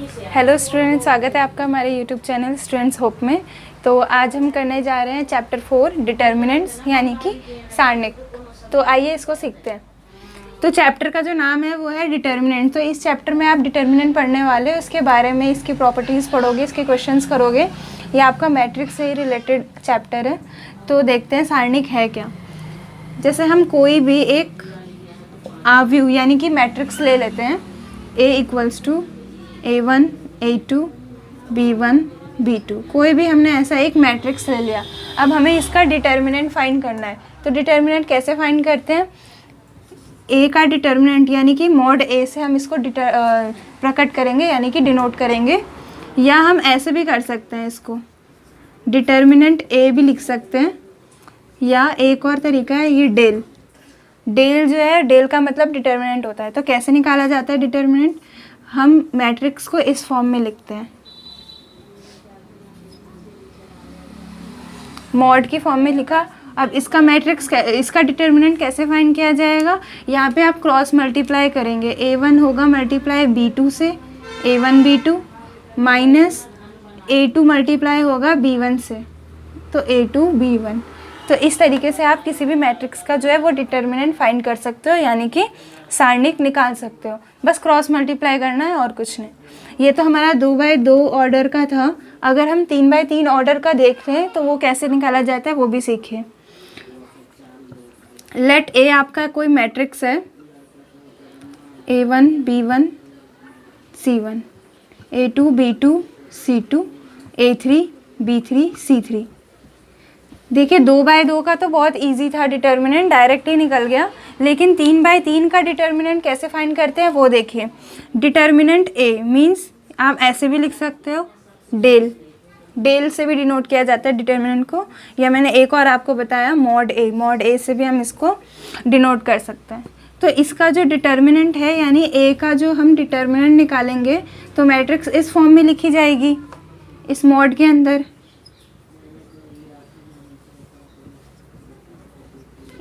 Hello students, स्वागत है आपका हमारे यूट्यूब चैनल स्टूडेंट्स होप में। तो आज हम करने जा रहे हैं चैप्टर 4 डिटर्मिनेंट्स यानी कि सारणिक। तो आइए इसको सीखते हैं। तो चैप्टर का जो नाम है वो है डिटर्मिनेंट। तो इस चैप्टर में आप डिटर्मिनेंट पढ़ने वाले हो, इसके बारे में इसकी प्रॉपर्टीज़ पढ़ोगे, इसके क्वेश्चंस करोगे। ये आपका मैट्रिक्स से रिलेटेड चैप्टर है। तो देखते हैं सारणिक है क्या। जैसे हम कोई भी एक आव्यूह यानी कि मैट्रिक्स ले लेते हैं, A = A1 A2 B1 B2। कोई भी हमने ऐसा एक मैट्रिक्स ले लिया। अब हमें इसका डिटर्मिनेंट फाइंड करना है। तो डिटर्मिनेंट कैसे फाइंड करते हैं? ए का डिटर्मिनेंट यानी कि मॉड ए से हम इसको प्रकट करेंगे यानी कि डिनोट करेंगे, या हम ऐसे भी कर सकते हैं, इसको डिटर्मिनेंट ए भी लिख सकते हैं। या एक और तरीका है ये डेल। डेल जो है, डेल का मतलब डिटर्मिनेंट होता है। तो कैसे निकाला जाता है डिटर्मिनेंट? हम मैट्रिक्स को इस फॉर्म में लिखते हैं, मॉड की फॉर्म में लिखा। अब इसका मैट्रिक्स इसका डिटर्मिनेंट कैसे फाइंड किया जाएगा? यहाँ पे आप क्रॉस मल्टीप्लाई करेंगे। A1 होगा मल्टीप्लाई B2 से, A1 B2 minus A2 multiply होगा B1 से, तो A2 B1। तो इस तरीके से आप किसी भी मैट्रिक्स का जो है वो डिटर्मिनेंट फाइंड कर सकते हो, यानी कि सारणिक निकाल सकते हो। बस क्रॉस मल्टीप्लाई करना है और कुछ नहीं। ये तो हमारा 2x2 ऑर्डर का था। अगर हम 3x3 ऑर्डर का देख रहे हैं तो वो कैसे निकाला जाता है वो भी सीखिए। लेट ए आपका कोई मैट्रिक्स है, A1 B1 C1, A2 B2 C2, A3 B3 C3। देखिए 2x2 का तो बहुत इजी था डिटर्मिनेंट, डायरेक्ट ही निकल गया। लेकिन 3x3 का डिटर्मिनेंट कैसे फाइंड करते हैं वो देखिए। डिटर्मिनेंट ए मींस आप ऐसे भी लिख सकते हो, डेल। डेल से भी डिनोट किया जाता है डिटर्मिनेंट को। या मैंने एक और आपको बताया मॉड ए। मॉड ए से भी हम इसको डिनोट कर सकते हैं। तो इसका जो डिटर्मिनेंट है यानी ए का जो हम डिटर्मिनेंट निकालेंगे तो मैट्रिक्स इस फॉर्म में लिखी जाएगी, इस मॉड के अंदर।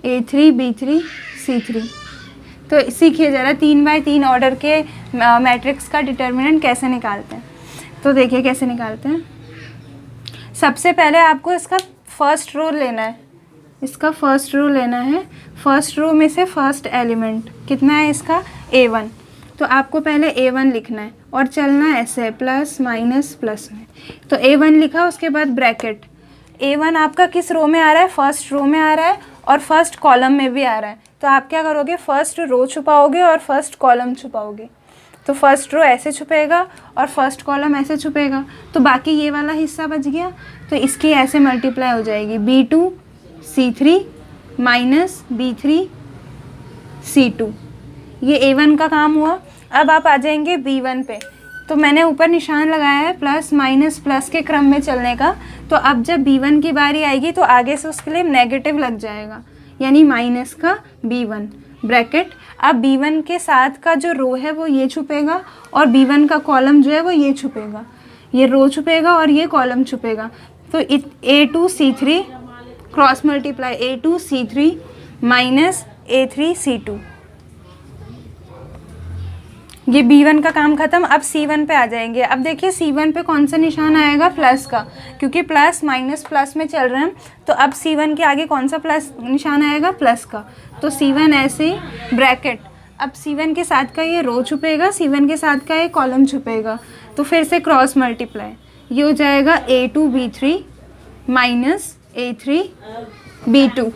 A3 B3 C3। तो सीखिए ज़रा 3x3 ऑर्डर के मैट्रिक्स का डिटर्मिनेंट कैसे निकालते हैं। तो देखिए कैसे निकालते हैं। सबसे पहले आपको इसका फर्स्ट रो लेना है। इसका फर्स्ट रो लेना है। फर्स्ट रो में से फर्स्ट एलिमेंट कितना है इसका? A1। तो आपको पहले A1 लिखना है और चलना ऐसे प्लस माइनस प्लस में। तो A1 लिखा, उसके बाद ब्रैकेट। A1 आपका किस रो में आ रहा है? फर्स्ट रो में आ रहा है और फर्स्ट कॉलम में भी आ रहा है। तो आप क्या करोगे? फर्स्ट रो छुपाओगे और फर्स्ट कॉलम छुपाओगे। तो फर्स्ट रो ऐसे छुपेगा और फर्स्ट कॉलम ऐसे छुपेगा, तो बाकी ये वाला हिस्सा बच गया। तो इसकी ऐसे मल्टीप्लाई हो जाएगी, B2 C3 minus B3 C2। ये A1 का काम हुआ। अब आप आ जाएंगे B1 पे। तो मैंने ऊपर निशान लगाया है प्लस माइनस प्लस के क्रम में चलने का। तो अब जब B1 की बारी आएगी तो आगे से उसके लिए नेगेटिव लग जाएगा, यानी माइनस का B1 ब्रैकेट। अब B1 के साथ का जो रो है वो ये छुपेगा और B1 का कॉलम जो है वो ये छुपेगा। ये रो छुपेगा और ये कॉलम छुपेगा। तो A2 C3 cross multiply, A2 C3 minus A3 C2। ये B1 का काम खत्म। अब C1 पे आ जाएंगे। अब देखिए C1 पे कौन सा निशान आएगा? प्लस का, क्योंकि प्लस माइनस प्लस में चल रहे हैं। तो अब C1 के आगे कौन सा प्लस निशान आएगा? प्लस का। तो C1 ऐसे ही ब्रैकेट। अब C1 के साथ का ये रो छुपेगा, C1 के साथ का ये कॉलम छुपेगा। तो फिर से क्रॉस मल्टीप्लाई, ये हो जाएगा A2 B3 minus A3 B2।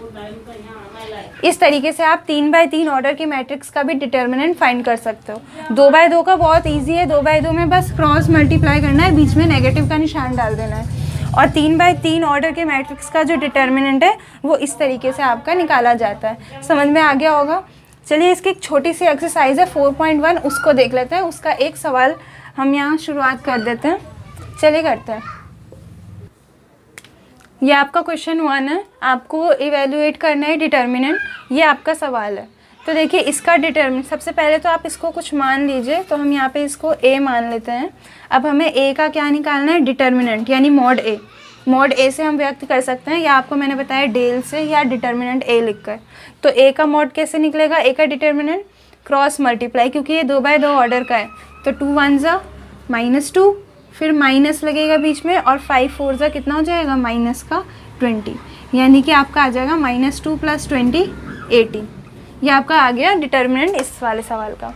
इस तरीके से आप 3x3 ऑर्डर की मैट्रिक्स का भी डिटर्मिनेंट फाइंड कर सकते हो। 2x2 का बहुत इजी है। 2x2 में बस क्रॉस मल्टीप्लाई करना है, बीच में नेगेटिव का निशान डाल देना है। और 3x3 ऑर्डर के मैट्रिक्स का जो डिटर्मिनेंट है वो इस तरीके से आपका निकाला जाता है। समझ में आ गया होगा। चलिए इसकी एक छोटी सी एक्सरसाइज है 4.1, उसको देख लेते हैं। उसका एक सवाल हम यहाँ शुरुआत कर देते हैं। चलिए करते हैं। ये आपका क्वेश्चन 1 है, आपको इवेल्युएट करना है डिटर्मिनेंट। ये आपका सवाल है। तो देखिए इसका डिटर्मिनेंट, सबसे पहले तो आप इसको कुछ मान लीजिए। तो हम यहाँ पे इसको A मान लेते हैं। अब हमें A का क्या निकालना है? डिटर्मिनेंट, यानी मॉड A। मॉड A से हम व्यक्त कर सकते हैं, या आपको मैंने बताया डेल से या डिटर्मिनेंट A लिखकर। तो A का मॉड कैसे निकलेगा? A का डिटर्मिनेंट क्रॉस मल्टीप्लाई, क्योंकि ये 2x2 ऑर्डर का है। तो 2 1 ज़ा -2, फिर माइनस लगेगा बीच में, और 5 4 जा कितना हो जाएगा, माइनस का 20, यानी कि आपका आ जाएगा -2 + 20 18। ये आपका आ गया डिटर्मिनेंट इस वाले सवाल का।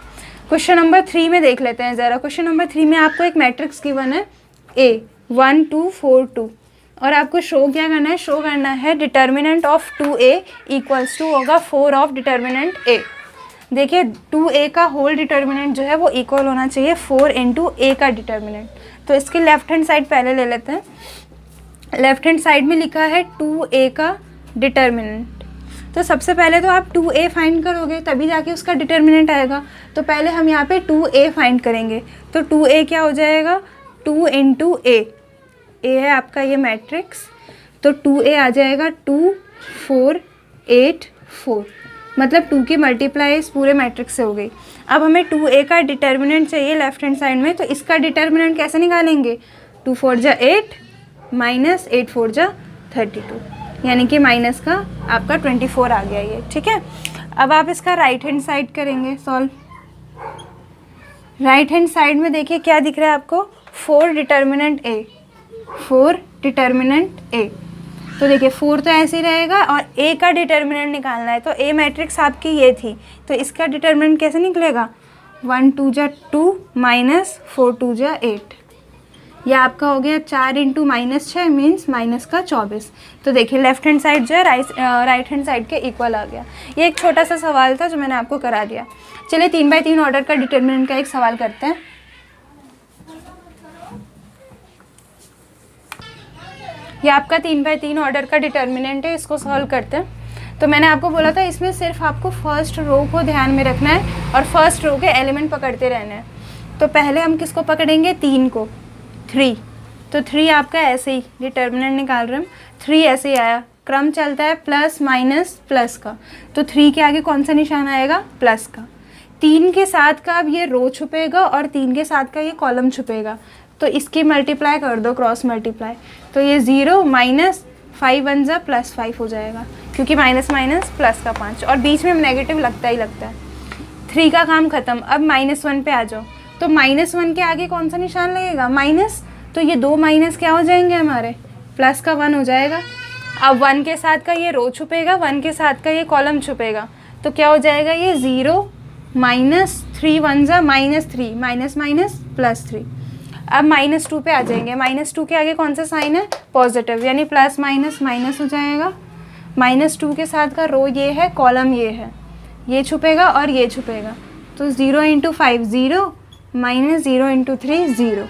क्वेश्चन नंबर 3 में देख लेते हैं ज़रा। क्वेश्चन नंबर 3 में आपको एक मैट्रिक्स गिवन है A 1 2 4 2, और आपको शो क्या करना है, शो करना है determinant of 2A equals to होगा 4 ऑफ डिटर्मिनेंट A। देखिए 2A का होल डिटर्मिनेंट जो है वो इक्वल होना चाहिए 4 × A का डिटर्मिनेंट। तो इसकी लेफ्ट हैंड साइड पहले ले लेते हैं। लेफ्ट हैंड साइड में लिखा है 2A का डिटर्मिनेंट। तो सबसे पहले तो आप 2A फाइंड करोगे तभी जाके उसका डिटर्मिनेंट आएगा। तो पहले हम यहाँ पे 2A फाइंड करेंगे। तो 2A क्या हो जाएगा, 2 × A। A है आपका ये मैट्रिक्स, तो 2A आ जाएगा 2 4 8 4, मतलब 2 की मल्टीप्लाई इस पूरे मैट्रिक्स से हो गई। अब हमें 2A का डिटर्मिनेंट चाहिए लेफ्ट हैंड साइड में, तो इसका डिटर्मिनेंट कैसे निकालेंगे, 2 4 जा 8 -8 4 जा 32, यानी कि माइनस का आपका 24 आ गया ये, ठीक है। अब आप इसका राइट हैंड साइड करेंगे सॉल्व। राइट हैंड साइड में देखिए क्या दिख रहा है आपको, 4 डिटर्मिनेंट A, 4 डिटर्मिनेंट A। तो देखिए 4 तो ऐसे ही रहेगा, और A का डिटर्मिनेंट निकालना है। तो A मैट्रिक्स आपकी ये थी, तो इसका डिटर्मिनेंट कैसे निकलेगा, 1 2 जा 2 -4 2 जा 8। यह आपका हो गया 4 × -6 मीन्स माइनस का 24। तो देखिए लेफ्ट हैंड साइड जो है राइट हैंड साइड के इक्वल आ गया। ये एक छोटा सा सवाल था जो मैंने आपको करा दिया। चलिए 3/3 ऑर्डर का डिटर्मिनेंट का एक सवाल करते हैं। ये आपका 3/3 ऑर्डर का डिटर्मिनेंट है, इसको सॉल्व करते हैं। तो मैंने आपको बोला था इसमें सिर्फ आपको फर्स्ट रो को ध्यान में रखना है और फर्स्ट रो के एलिमेंट पकड़ते रहना है। तो पहले हम किसको पकड़ेंगे, 3 को, 3। तो 3 आपका ऐसे ही डिटर्मिनेंट निकाल रहे हैं हम, 3 ऐसे ही आया, क्रम चलता है प्लस माइनस प्लस का। तो 3 के आगे कौन सा निशान आएगा, प्लस का। 3 के साथ का अब ये रो छुपेगा और 3 के साथ का ये कॉलम छुपेगा। तो इसकी मल्टीप्लाई कर दो, क्रॉस मल्टीप्लाई। तो ये 0 -5 1 जा +5 हो जाएगा, क्योंकि माइनस माइनस प्लस का 5, और बीच में नेगेटिव लगता ही लगता है। 3 का काम ख़त्म। अब -1 पे आ जाओ। तो -1 के आगे कौन सा निशान लगेगा, माइनस। तो ये 2 माइनस क्या हो जाएंगे हमारे, प्लस का 1 हो जाएगा। अब 1 के साथ का ये रो छुपेगा, 1 के साथ का ये कॉलम छुपेगा। तो क्या हो जाएगा, ये 0 -3 1 जा -3, माइनस माइनस +3। अब -2 पे आ जाएंगे। -2 के आगे कौन सा साइन है, पॉजिटिव, यानी प्लस माइनस माइनस हो जाएगा। -2 के साथ का रो ये है, कॉलम ये है, ये छुपेगा और ये छुपेगा। तो 0 × 5 0 -0 × 3 0।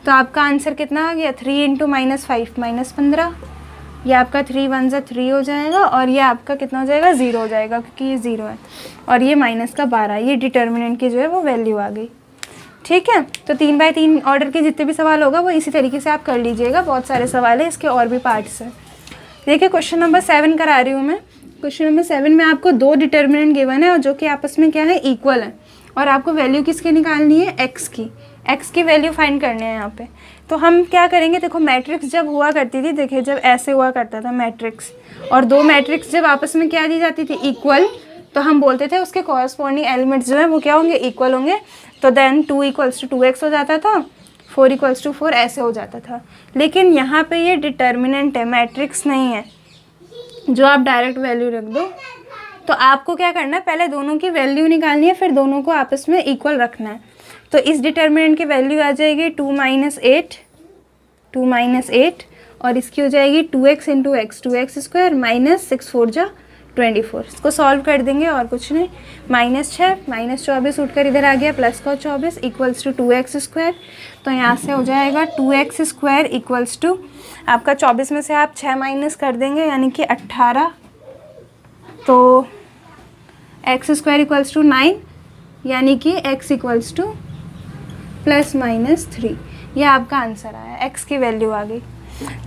तो आपका आंसर कितना आ गया, 3 × -5 -15। ये आपका 3 1 जा 3 हो जाएगा, और ये आपका कितना हो जाएगा, 0 हो जाएगा, क्योंकि ये 0 है, और ये -12। ये डिटर्मिनेंट की जो है वो वैल्यू आ गई, ठीक है। तो 3/3 ऑर्डर के जितने भी सवाल होगा वो इसी तरीके से आप कर लीजिएगा। बहुत सारे सवाल है, इसके और भी पार्ट्स हैं। देखिए क्वेश्चन नंबर 7 करा रही हूँ मैं। क्वेश्चन नंबर 7 में आपको 2 डिटर्मिनेंट गिवन है, और जो कि आपस में क्या है, इक्वल है, और आपको वैल्यू किसकी निकालनी है, एक्स की वैल्यू फाइंड करने हैं यहाँ पे। तो हम क्या करेंगे, देखो मैट्रिक्स जब हुआ करती थी, देखिए जब ऐसे हुआ करता था मैट्रिक्स, और 2 मैट्रिक्स जब आपस में क्या दी जाती थी, इक्वल, तो हम बोलते थे उसके कॉरस्पॉन्डिंग एलिमेंट्स जो है वो क्या होंगे, इक्वल होंगे। तो देन 2 = 2x हो जाता था, 4 = 4 ऐसे हो जाता था। लेकिन यहाँ पे ये डिटर्मिनेंट है, मैट्रिक्स नहीं है, जो आप डायरेक्ट वैल्यू रख दो। तो आपको क्या करना है, पहले दोनों की वैल्यू निकालनी है, फिर दोनों को आपस में इक्वल रखना है। तो इस डिटर्मिनेंट की वैल्यू आ जाएगी 2 - 8, और इसकी हो जाएगी 2x × x 2x² -6 4 जा 24। इसको सॉल्व कर देंगे, और कुछ नहीं। -6 -24 उठकर इधर आ गया, प्लस का 24 = 2x²। तो यहाँ से हो जाएगा 2x² = आपका 24 में से आप 6 माइनस कर देंगे, यानी कि 18। तो x² = 9, यानी कि x = ±3। ये आपका आंसर आया, x की वैल्यू आ गई।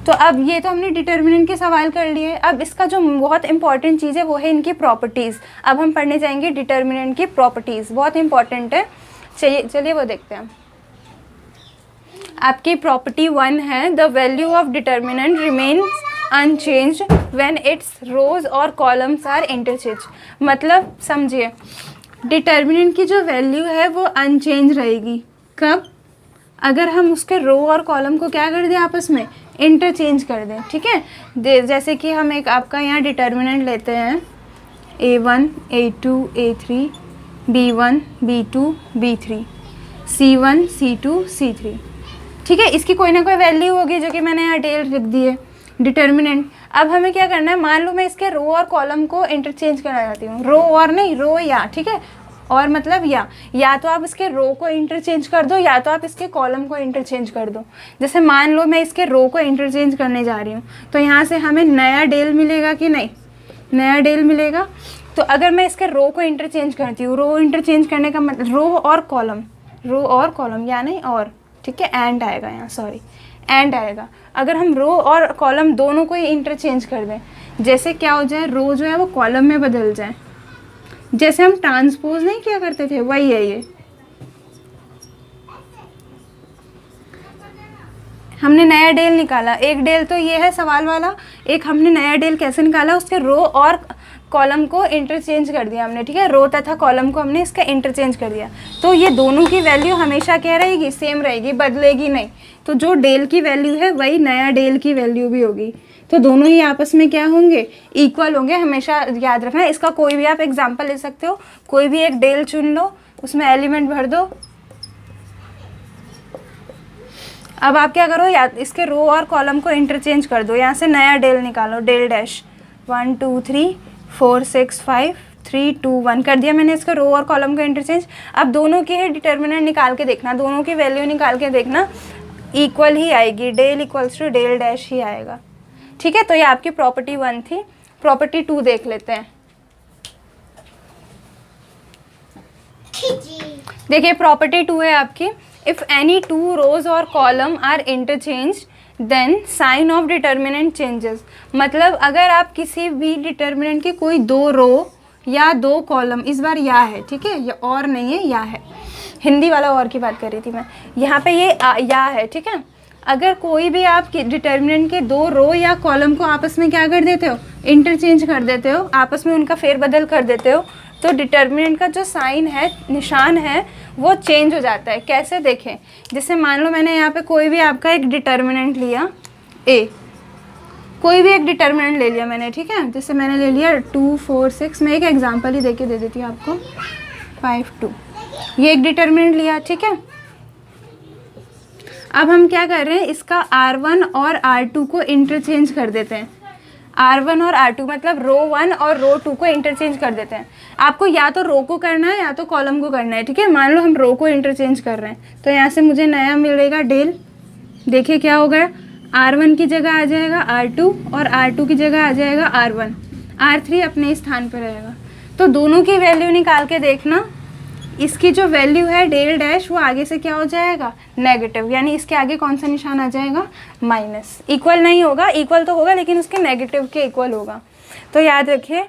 तो अब ये तो हमने डिटर्मिनेंट के सवाल कर लिए। अब इसका जो बहुत इंपॉर्टेंट चीज़ है वो है इनकी प्रॉपर्टीज़। अब हम पढ़ने जाएंगे डिटर्मिनेंट की प्रॉपर्टीज़, बहुत इंपॉर्टेंट है। चलिए वो देखते हैं। आपकी प्रॉपर्टी 1 है, the value of determinant remains unchanged when it's rows और कॉलम्स आर इंटरचेंज। मतलब समझिए, डिटर्मिनेंट की जो वैल्यू है वो अनचेंज रहेगी, कब, अगर हम उसके रो और कॉलम को क्या कर दें, आपस में इंटरचेंज कर दें, ठीक है। जैसे कि हम एक आपका यहाँ डिटर्मिनेंट लेते हैं A1 A2 A3 B1 B2 B3 C1 C2 C3, ठीक है। इसकी कोई ना कोई वैल्यू होगी जो कि मैंने यहाँ डेल लिख दी है, डिटर्मिनेंट। अब हमें क्या करना है, मान लो मैं इसके रो और कॉलम को इंटरचेंज करना चाहती हूँ, रो और नहीं, रो या, ठीक है, और मतलब या तो आप इसके रो को इंटरचेंज कर दो या तो आप इसके कॉलम को इंटरचेंज कर दो। जैसे मान लो मैं इसके रो को इंटरचेंज करने जा रही हूँ, तो यहाँ से हमें नया डेल मिलेगा कि नहीं, नया डेल मिलेगा। तो अगर मैं इसके रो को इंटरचेंज करती हूँ, रो इंटरचेंज करने का मतलब रो और कॉलम या नहीं और, ठीक है, एंड आएगा यहाँ, सॉरी एंड आएगा। अगर हम रो और कॉलम दोनों को ही इंटरचेंज कर दें, जैसे क्या हो जाए, रो जो है वो कॉलम में बदल जाए, जैसे हम ट्रांसपोज नहीं किया करते थे, वही है ये। हमने नया डेल निकाला, एक डेल तो ये है सवाल वाला, एक हमने नया डेल कैसे निकाला, उसके रो और कॉलम को इंटरचेंज कर दिया हमने, ठीक है, रो तथा कॉलम को हमने इसका इंटरचेंज कर दिया। तो ये दोनों की वैल्यू हमेशा क्या रहेगी, सेम रहेगी, बदलेगी नहीं। तो जो डेल की वैल्यू है वही नया डेल की वैल्यू भी होगी। तो दोनों ही आपस में क्या होंगे, इक्वल होंगे, हमेशा याद रखना। इसका कोई भी आप एग्जाम्पल ले सकते हो, कोई भी एक डेल चुन लो, उसमें एलिमेंट भर दो। अब आप क्या करो, या इसके रो और कॉलम को इंटरचेंज कर दो, यहाँ से नया डेल निकालो, डेल डैश 1 2 3 4 6 5 3 2 1 कर दिया मैंने इसका रो और कॉलम को इंटरचेंज। अब दोनों की डिटर्मिनेंट निकाल के देखना, दोनों की वैल्यू निकाल के देखना, इक्वल ही आएगी, del equals to del dash ही आएगा, ठीक है। तो ये आपकी प्रॉपर्टी 1 थी। प्रॉपर्टी 2 देख लेते हैं। देखिए प्रॉपर्टी 2 है आपकी, इफ़ एनी टू रोज और column are interchange then sign of determinant changes. मतलब अगर आप किसी भी डिटर्मिनेंट की कोई दो रो या दो कॉलम, इस बार या है, ठीक है, ये और नहीं है, या है, हिंदी वाला और की बात कर रही थी मैं, यहाँ पे ये या है, ठीक है। अगर कोई भी आप डिटर्मिनेंट के दो रो या कॉलम को आपस में क्या कर देते हो, इंटरचेंज कर देते हो, आपस में उनका फेरबदल कर देते हो, तो डिटर्मिनेंट का जो साइन है, निशान है, वो चेंज हो जाता है। कैसे देखें, जैसे मान लो मैंने यहाँ पे कोई भी आपका एक डिटर्मिनेंट लिया ए, कोई भी एक डिटर्मिनेंट ले लिया मैंने, ठीक है, जैसे मैंने ले लिया 2 4 6, मैं एक एग्जांपल ही देके दे देती हूँ आपको, 5 2, ये एक डिटर्मिनेंट लिया, ठीक है। अब हम क्या कर रहे हैं, इसका R1 और R2 को इंटरचेंज कर देते हैं। R1 और R2 मतलब रो 1 और रो 2 को इंटरचेंज कर देते हैं। आपको या तो रो को करना है या तो कॉलम को करना है, ठीक है। मान लो हम रो को इंटरचेंज कर रहे हैं, तो यहाँ से मुझे नया मिलेगा डेल, देखिए क्या होगा, R1 की जगह आ जाएगा R2 और R2 की जगह आ जाएगा R1, R3 अपने स्थान पर रहेगा। तो दोनों की वैल्यू निकाल के देखना, इसकी जो वैल्यू है डेल डैश, वो आगे से क्या हो जाएगा, नेगेटिव, यानी इसके आगे कौन सा निशान आ जाएगा, माइनस। इक्वल नहीं होगा, इक्वल तो होगा लेकिन उसके नेगेटिव के इक्वल होगा। तो याद रखिए,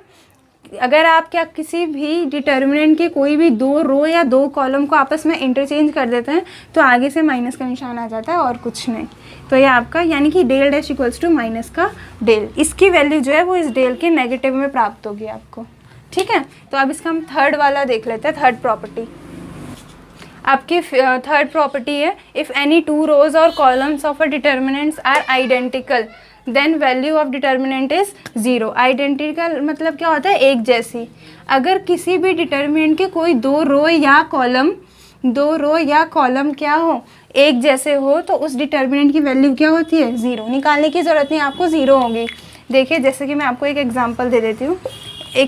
अगर आप क्या किसी भी डिटर्मिनेंट के कोई भी दो रो या दो कॉलम को आपस में इंटरचेंज कर देते हैं, तो आगे से माइनस का निशान आ जाता है और कुछ नहीं। तो ये आपका यानी कि del dash equals to minus का डेल, इसकी वैल्यू जो है वो इस डेल के नेगेटिव में प्राप्त होगी आपको, ठीक है। तो अब इसका हम थर्ड वाला देख लेते हैं, थर्ड प्रॉपर्टी। आपकी थर्ड प्रॉपर्टी है, इफ़ एनी टू रोज और columns of a determinants are identical then value of determinant is 0। Identical मतलब क्या होता है, एक जैसी। अगर किसी भी डिटर्मिनेंट के कोई दो रो या कॉलम क्या हो, एक जैसे हो, तो उस डिटर्मिनेंट की वैल्यू क्या होती है, 0। निकालने की ज़रूरत नहीं आपको, 0 होगी। देखिए जैसे कि मैं आपको एक एग्जांपल दे देती हूँ,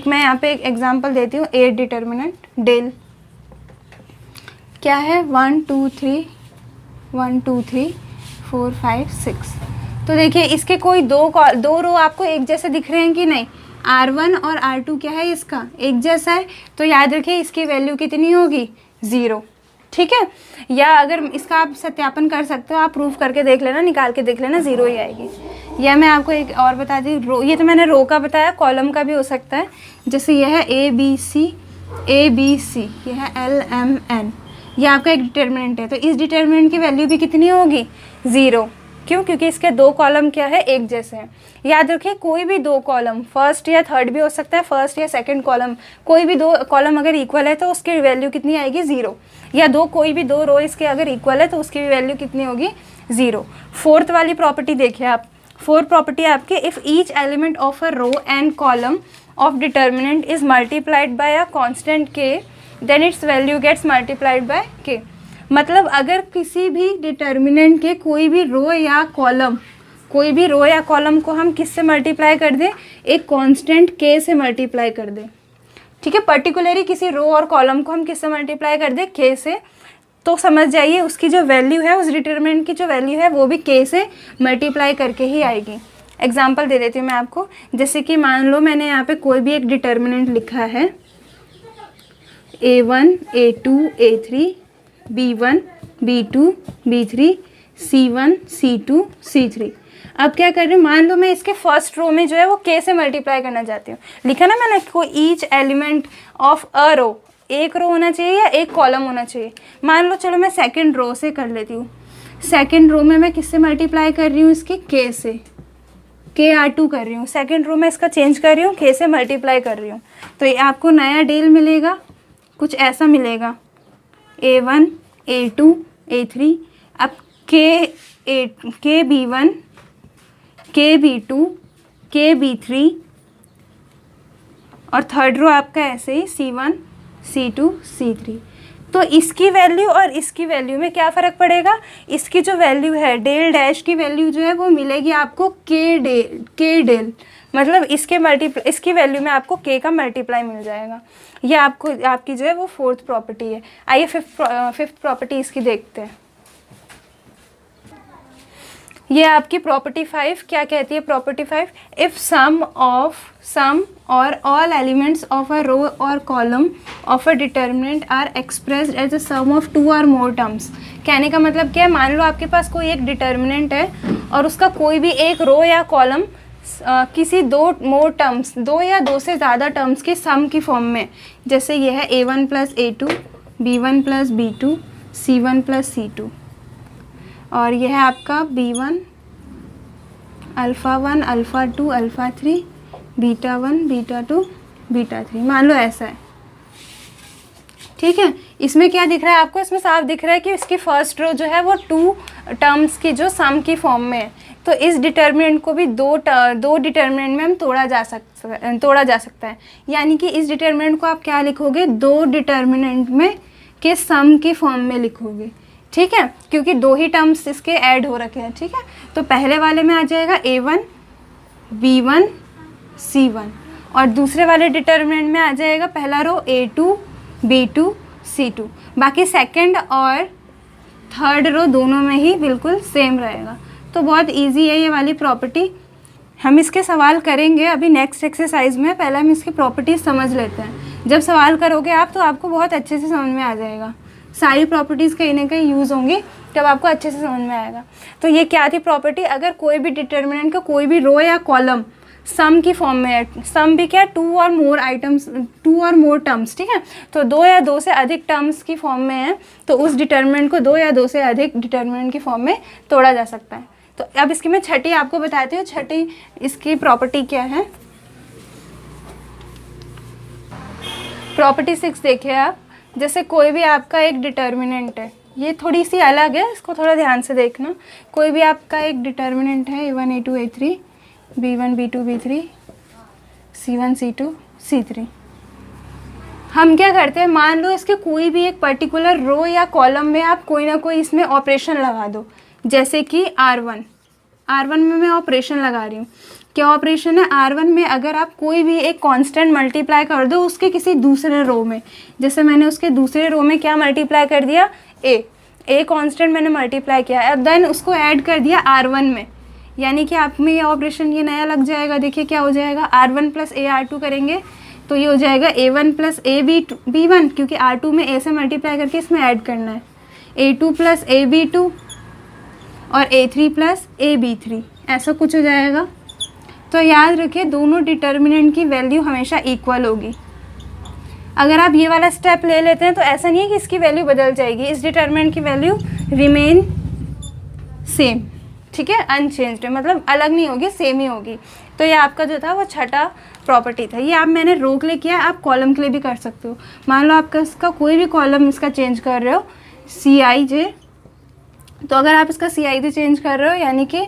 मैं यहाँ पे एक एग्जांपल देती हूँ, 8 डिटर्मिनेंट डेल क्या है, 1 2 3 4 5 6। तो देखिए इसके कोई दो रो आपको एक जैसे दिख रहे हैं कि नहीं, R1 और R2 क्या है, इसका एक जैसा है। तो याद रखिए इसकी वैल्यू कितनी होगी, 0, ठीक है। या अगर इसका आप सत्यापन कर सकते हो, आप प्रूफ करके देख लेना, निकाल के देख लेना, 0 ही आएगी। या मैं आपको एक और बता दी, रो, ये तो मैंने रो का बताया, कॉलम का भी हो सकता है। जैसे यह है ABC, यह है LMN, ये आपका एक डिटर्मिनेंट है। तो इस डिटर्मिनेंट की वैल्यू भी कितनी होगी, 0, क्यों? क्योंकि इसके 2 कॉलम क्या है, एक जैसे हैं। याद रखिए कोई भी 2 कॉलम, फर्स्ट या थर्ड भी हो सकता है, फर्स्ट या सेकंड कॉलम, कोई भी 2 कॉलम अगर इक्वल है तो उसकी वैल्यू कितनी आएगी, 0। या कोई भी 2 रो इसके अगर इक्वल है तो उसकी भी वैल्यू कितनी होगी, 0। फोर्थ वाली प्रॉपर्टी देखिए आप, फोर्थ प्रॉपर्टी आपके, if each element of a row and column of determinant is multiplied by a constant k then its value gets multiplied by k. मतलब अगर किसी भी डिटर्मिनेंट के कोई भी रो या कॉलम को हम किससे मल्टीप्लाई कर दें, एक कांस्टेंट के से मल्टीप्लाई कर दें, ठीक है। पर्टिकुलरली किसी रो और कॉलम को हम किससे मल्टीप्लाई कर दें, के से, तो समझ जाइए उसकी जो वैल्यू है, उस डिटर्मिनेंट की जो वैल्यू है वो भी के से मल्टीप्लाई करके ही आएगी। एग्जाम्पल दे देती हूँ मैं आपको, जैसे कि मान लो मैंने यहाँ पे कोई भी एक डिटर्मिनेंट लिखा है, A1 A2 A3 B1 B2 B3 C1 C2 C3। अब क्या कर रही हूँ, मान लो मैं इसके फर्स्ट रो में जो है वो के से मल्टीप्लाई करना चाहती हूँ। लिखा ना मैंने, कोई ईच एलिमेंट ऑफ अ रो, एक रो होना चाहिए या एक कॉलम होना चाहिए। मान लो चलो मैं सेकंड रो से कर लेती हूँ। सेकंड रो में मैं किससे मल्टीप्लाई कर रही हूँ, इसके के से, के R2 कर रही हूँ। सेकंड रो में इसका चेंज कर रही हूँ, के से मल्टीप्लाई कर रही हूँ। तो ये आपको नया डेल मिलेगा, कुछ ऐसा मिलेगा, A1 A2 A3। अब के B1 के B2 के B3 और थर्ड रो आपका ऐसे ही C1 C2 C3। तो इसकी वैल्यू और इसकी वैल्यू में क्या फ़र्क पड़ेगा, इसकी जो वैल्यू है डेल डैश की वैल्यू जो है वो मिलेगी आपको के डेल, मतलब इसकी वैल्यू में आपको के का मल्टीप्लाई मिल जाएगा। ये आपकी जो है वो फोर्थ प्रॉपर्टी है। आइए फिफ्थ प्रॉपर्टी इसकी देखते हैं। ये आपकी प्रॉपर्टी 5 क्या कहती है, प्रॉपर्टी 5, इफ़ सम और all elements of a row और column of a determinant are expressed as a sum of 2 और मोर टर्म्स। कहने का मतलब क्या है, मान लो आपके पास कोई एक डिटर्मिनेंट है और उसका कोई भी एक रो या कॉलम किसी 2 मोर टर्म्स, 2 या 2 से ज़्यादा टर्म्स के सम की फॉर्म में, जैसे ये है A1 plus A2 B1 plus B2 C1 plus C2, और यह है आपका B1 alpha 1 alpha 2 alpha 3 beta 1 beta 2 beta 3, मान लो ऐसा है, ठीक है। इसमें क्या दिख रहा है आपको, इसमें साफ दिख रहा है कि इसकी फर्स्ट रो जो है वो 2 टर्म्स की जो सम की फॉर्म में है। तो इस डिटर्मिनेंट को भी दो डिटर्मिनेंट में हम तोड़ा जा सकता है। यानी कि इस डिटर्मिनेंट को आप क्या लिखोगे, 2 डिटर्मिनेंट में के सम की फॉर्म में लिखोगे, ठीक है, क्योंकि 2 ही टर्म्स इसके ऐड हो रखे हैं, ठीक है। तो पहले वाले में आ जाएगा A1 B1 C1 और दूसरे वाले डिटर्मिनेंट में आ जाएगा पहला रो A2 B2 C2। बाकी सेकंड और थर्ड रो दोनों में ही बिल्कुल सेम रहेगा। तो बहुत इजी है ये वाली प्रॉपर्टी, हम इसके सवाल करेंगे अभी नेक्स्ट एक्सरसाइज में। पहले हम इसकी प्रॉपर्टी समझ लेते हैं, जब सवाल करोगे आप तो आपको बहुत अच्छे से समझ में आ जाएगा। सारी प्रॉपर्टीज़ कहीं ना कहीं यूज़ होंगी जब आपको अच्छे से समझ में आएगा। तो ये क्या थी प्रॉपर्टी, अगर कोई भी डिटर्मिनेंट का कोई भी रो या कॉलम सम की फॉर्म में है, सम भी क्या, 2 और मोर टर्म्स, ठीक है। तो 2 या 2 से अधिक टर्म्स की फॉर्म में है तो उस डिटर्मिनेंट को 2 या 2 से अधिक डिटर्मिनेंट की फॉर्म में तोड़ा जा सकता है। तो अब इसकी मैं छठी आपको बताती हूँ, छठी इसकी प्रॉपर्टी क्या है। प्रॉपर्टी 6 देखिए आप, जैसे कोई भी आपका एक डिटर्मिनेंट है, ये थोड़ी सी अलग है, इसको थोड़ा ध्यान से देखना। कोई भी आपका एक डिटर्मिनेंट है A1 A2 A3 B1 B2 B3 C1 C2 C3। हम क्या करते हैं, मान लो इसके कोई भी एक पर्टिकुलर रो या कॉलम में आप कोई ना कोई इसमें ऑपरेशन लगा दो, जैसे कि R1 में मैं ऑपरेशन लगा रही हूँ। क्या ऑपरेशन है, R1 में अगर आप कोई भी एक कांस्टेंट मल्टीप्लाई कर दो उसके किसी दूसरे रो में, जैसे मैंने उसके दूसरे रो में क्या मल्टीप्लाई कर दिया, ए कांस्टेंट मैंने मल्टीप्लाई किया, अब देन उसको ऐड कर दिया R1 में, यानी कि आप में ये ऑपरेशन ये नया लग जाएगा। देखिए क्या हो जाएगा, R1 प्लस AR2 करेंगे तो ये हो जाएगा A1 प्लस AB1, क्योंकि R2 में A से मल्टीप्लाई करके इसमें ऐड करना है, A2 प्लस AB2 और A3 प्लस AB3, ऐसा कुछ हो जाएगा। तो याद रखिए दोनों डिटर्मिनेंट की वैल्यू हमेशा इक्वल होगी। अगर आप ये वाला स्टेप ले लेते हैं तो ऐसा नहीं है कि इसकी वैल्यू बदल जाएगी, इस डिटर्मिनेंट की वैल्यू रिमेन सेम, ठीक है, अनचेंज्ड है, मतलब अलग नहीं होगी, सेम ही होगी। तो ये आपका जो था वो छठा प्रॉपर्टी था। ये आप मैंने रो के लिए किया, आप कॉलम के लिए भी कर सकते हो। मान लो आपका इसका कोई भी कॉलम इसका चेंज कर रहे हो CIJ, तो अगर आप इसका CIJ चेंज कर रहे हो यानी कि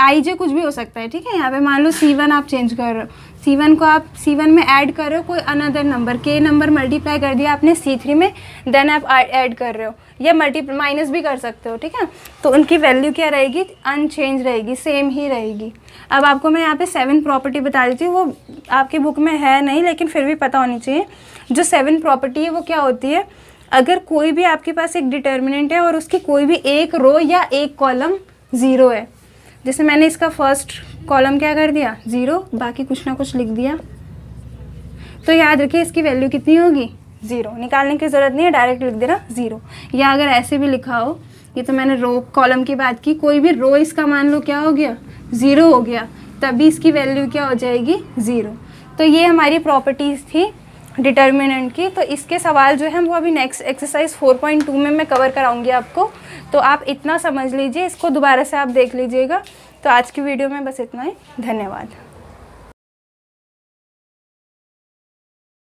IJ कुछ भी हो सकता है, ठीक है। यहाँ पे मान लो C1 आप चेंज कर रहे हो, C1 को आप C1 में ऐड कर रहे हो कोई another number, K number multiply कर दिया आपने C3 में, देन आप ऐड कर रहे हो, या माइनस भी कर सकते हो, ठीक है। तो उनकी वैल्यू क्या रहेगी, अनचेंज रहेगी, सेम ही रहेगी। अब आपको मैं यहाँ पे 7 प्रॉपर्टी बता देती हूँ, वो आपकी बुक में है नहीं लेकिन फिर भी पता होनी चाहिए। जो 7 प्रॉपर्टी है वो क्या होती है, अगर कोई भी आपके पास एक डिटर्मिनेंट है और उसकी कोई भी एक रो या एक कॉलम 0 है, जैसे मैंने इसका फर्स्ट कॉलम क्या कर दिया 0, बाकी कुछ ना कुछ लिख दिया, तो याद रखिए इसकी वैल्यू कितनी होगी 0, निकालने की ज़रूरत नहीं है, डायरेक्ट लिख देना 0। या अगर ऐसे भी लिखा हो, ये तो मैंने रो कॉलम की बात की, कोई भी रो इसका मान लो क्या हो गया 0 हो गया, तभी इसकी वैल्यू क्या हो जाएगी 0। तो ये हमारी प्रॉपर्टीज़ थी डिटर्मिनेंट की। तो इसके सवाल जो हैं वो अभी नेक्स्ट एक्सरसाइज 4.2 में मैं कवर कराऊंगी आपको, तो आप इतना समझ लीजिए, इसको दोबारा से आप देख लीजिएगा। तो आज की वीडियो में बस इतना ही, धन्यवाद।